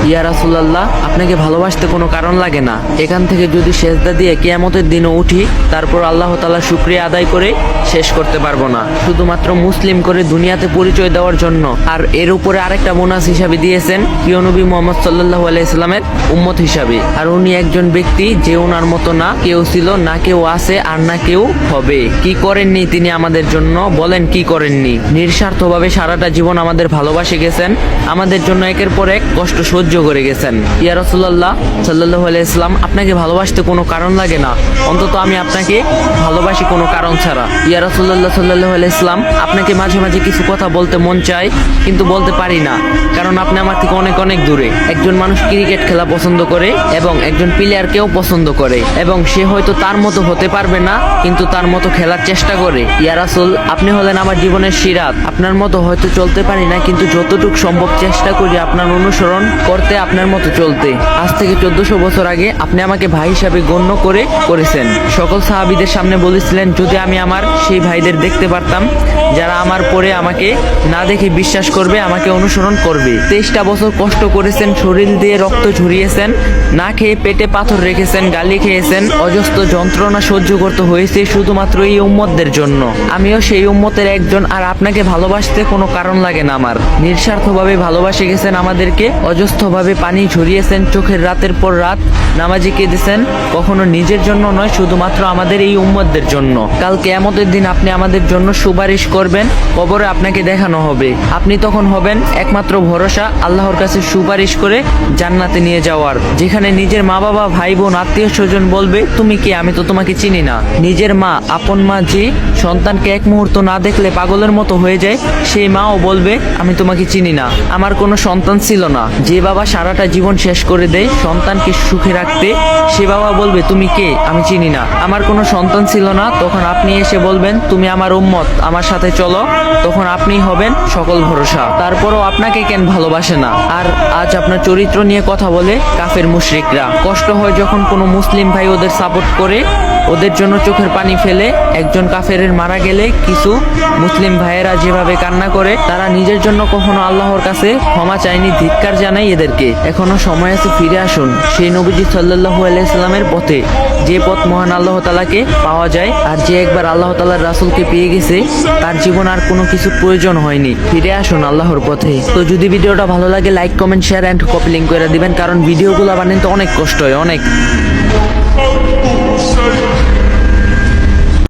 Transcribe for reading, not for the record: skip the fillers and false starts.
ইয়া রাসূলুল্লাহ, আপনাকে ভালোবাসতে কোনো কারণ লাগে না। এখান থেকে যদি সেজদা দিয়ে কিয়ামতের দিনও উঠি, তারপর আল্লাহ তাআলা শুকরিয়া আদায় করে শেষ করতে পারবো না, শুধুমাত্র মুসলিম করে দুনিয়াতে পরিচয় দেওয়ার জন্য। আর এর উপরে আরেকটা বোনাস হিসাবে দিয়েছেন প্রিয় নবী মুহাম্মদ সাল্লাল্লাহু আলাইহি সাল্লামের উম্মত হিসাবে। আর উনি একজন ব্যক্তি যে ওনার মতো না কেউ ছিল, না কেউ আছে, আর না কেউ হবে। কি করেননি তিনি আমাদের জন্য, বলেন কি করেননি? নিঃস্বার্থভাবে সারাটা জীবন আমাদের ভালোবাসে গেছেন, আমাদের জন্য একের পর এক কষ্ট সহ্য করে গেছেন। ইয়া রাসূলুল্লাহ সাল্লাল্লাহু আলাইহি সাল্লাম, আপনাকে ভালোবাসতে কোনো কারণ লাগে না, অন্তত আমি আপনাকে ভালোবাসি কোনো কারণ ছাড়া। ইয়া রাসূলুল্লাহ সাল্লাল্লাহু আলাইহি সাল্লাম, আপনাকে মাঝে মাঝে কিছু কথা বলতে মন চায়, কিন্তু বলতে পারি না, কারণ আপনি আমার থেকে অনেক অনেক দূরে। একজন মানুষ ক্রিকেট খেলা পছন্দ করে এবং একজন প্লেয়ারকেও পছন্দ করে, এবং সে হয়তো তার মতো হতে পারবে না, কিন্তু তার মতো খেলার চেষ্টা করে। ইয়া রাসূল, আপনি হলেন আমার জীবনের সিরাত। আপনার মতো হয়তো চলতে পারি না, কিন্তু যতটুকু সম্ভব চেষ্টা করি আপনার অনুসরণ করতে, আপনার মতো চলতে। আজ থেকে 1400 বছর আগে আপনি আমাকে ভাই হিসাবে গণ্য করেছেন। সকল সাহাবীদের সামনে বলেছিলেন, যদি আমি আমার সেই ভাইদের দেখতে পারতাম যারা আমার পরে আমাকে না দেখে বিশ্বাস করবে, আমাকে অনুসরণ করবে। 23টা বছর কষ্ট করেছেন, শরীর দিয়ে রক্ত ঝরিয়েছেন, না খেয়ে পেটে পাথর রেখেছেন, গালি খেয়েছেন, অজস্র যন্ত্রণা সহ্য করতে হয়েছে শুধুমাত্র এই উম্মতদের জন্য। আমিও সেই উম্মতের একজন, আর আপনাকে ভালোবাসতে কোনো কারণ লাগে না আমার। নিঃস্বার্থভাবে ভালোবাসে গেছেন আমাদেরকে, অজস্রভাবে পানি ঝরিয়েছেন, চোখের রাতের পর রাত নামাজে কেঁদেছেন, কখনো নিজের জন্য নয়, শুধুমাত্র আমাদের এই উম্মতদের জন্য। কাল কিয়ামতের দিন আপনি আমাদের জন্য সুপারিশ করবেন, কবরে আপনাকে দেখানো হবে, আপনি তখন হবেন একমাত্র ভরসা আল্লাহর কাছে সুপারিশ করে জান্নাতে নিয়ে যাওয়ার, যেখানে নিজের মা বাবা ভাই বোন আত্মীয় স্বজন বলবে, তুমি কে, আমি তো তোমাকে চিনি না। নিজের মা, আপন মা যে সন্তানকে এক মুহূর্ত না দেখলে পাগলের মতো হয়ে যায়, সেই মাও বলবে, আমি তোমাকে চিনি না, আমার কোনো সন্তান ছিল না। যে বাবা সারাটা জীবন শেষ করে দেয় সন্তানকে সুখে রাখতে, সে বাবা বলবে, তুমি কে, আমি চিনি না, আমার কোনো সন্তান ছিল না। তখন আপনি এসে বলবেন, তুমি আমার উম্মত, আমার সাথে চলো, তখন আপনি হবেন সকল ভরসা। তারপরও আপনাকে কেন ভালোবাসে না? আর আজ আপনার চরিত্র নিয়ে কথা বলে কাফের মুশরিকরা। কষ্ট হয় যখন কোনো মুসলিম ভাই ওদের সাপোর্ট করে, ওদের জন্য চোখের পানি ফেলে। একজন কাফেরের মারা গেলে কিছু মুসলিম ভাইয়েরা যেভাবে কান্না করে, তারা নিজের জন্য কখনো আল্লাহর কাছে ক্ষমা চায়নি, ধিক্কার জানাই এদেরকে। এখনো সময় আছে, ফিরে আসুন সেই নবীজি সাল্লাল্লাহু আলাইহি সাল্লামের পথে, যে পথ মহান আল্লাহ তাআলাকে পাওয়া যায়। আর যে একবার আল্লাহ তাআলার রাসূলকে পেয়ে গেছে, তার জীবন আর কোনো কিছুর প্রয়োজন হয়নি। ফিরে আসুন আল্লাহর পথে। তো যদি ভিডিওটা ভালো লাগে, like comment share and copy link করে দিবেন, কারণ ভিডিওগুলো বানাতে অনেক কষ্ট হয়, অনেক।